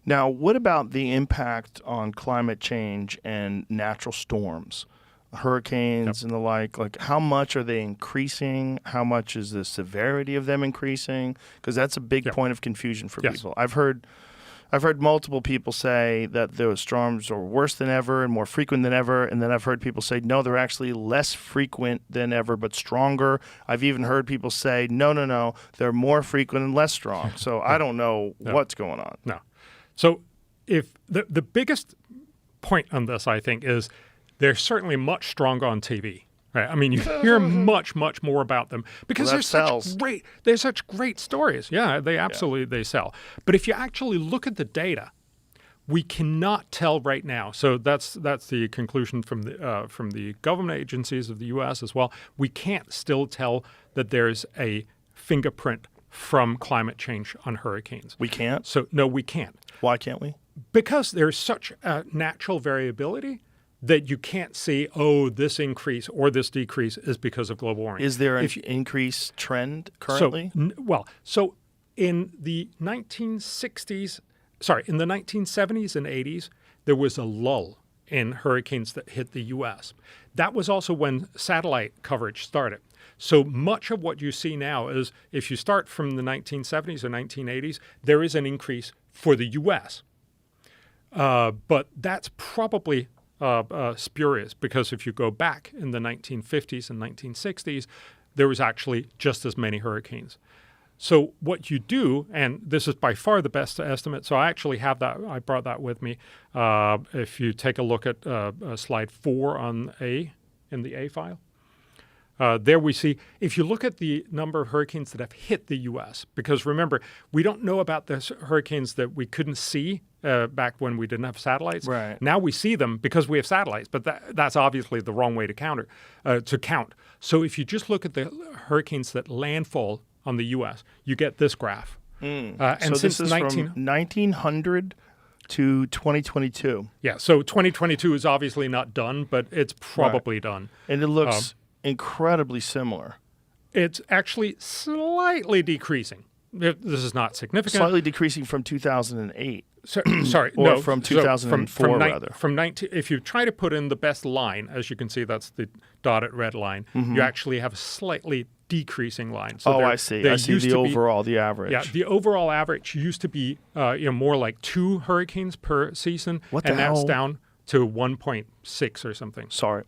Now, what about the impact on climate change and natural storms, hurricanes and the like? Like, how much are they increasing? How much is the severity of them increasing? Because that's a big point of confusion for people. I've heard multiple people say that those storms are worse than ever and more frequent than ever, and then I've heard people say, no, they're actually less frequent than ever but stronger. I've even heard people say, no, they're more frequent and less strong. So I don't know what's going on. No. So if the biggest point on this, I think, is they're certainly much stronger on TV. Right? I mean, you hear much more about them because they're such great stories. Yeah, they absolutely they sell. But if you actually look at the data, we cannot tell right now. So that's the conclusion from the government agencies of the U.S. as well. We can't still tell that there's a fingerprint from climate change on hurricanes. We can't? So no, we can't. Why can't we? Because there's such a natural variability that you can't see, this increase or this decrease is because of global warming. Is there an increased trend currently? So in the 1970s and 80s, there was a lull in hurricanes that hit the U.S. That was also when satellite coverage started. So much of what you see now is if you start from the 1970s or 1980s, there is an increase for the U.S. But that's probably spurious, because if you go back in the 1950s and 1960s, there was actually just as many hurricanes. So what you do, and this is by far the best estimate, so I actually have that, I brought that with me. If you take a look at slide 4 on in the A file, there we see, if you look at the number of hurricanes that have hit the U.S., because remember, we don't know about the hurricanes that we couldn't see back when we didn't have satellites. Right. Now we see them because we have satellites, but that's obviously the wrong way to count. So if you just look at the hurricanes that landfall on the U.S., you get this graph. And so since this is from 1900 to 2022. Yeah, so 2022 is obviously not done, but it's probably done. And it looks incredibly similar. It's actually slightly decreasing. This is not significant. Slightly decreasing from 2008. Sorry, or no, from 2004, rather. From 19, if you try to put in the best line, as you can see, that's the dotted red line, you actually have a slightly decreasing line. So I see. I see the overall, the average. Yeah, the overall average used to be more like 2 hurricanes per season, What the hell? That's down to 1.6 or something. Sorry.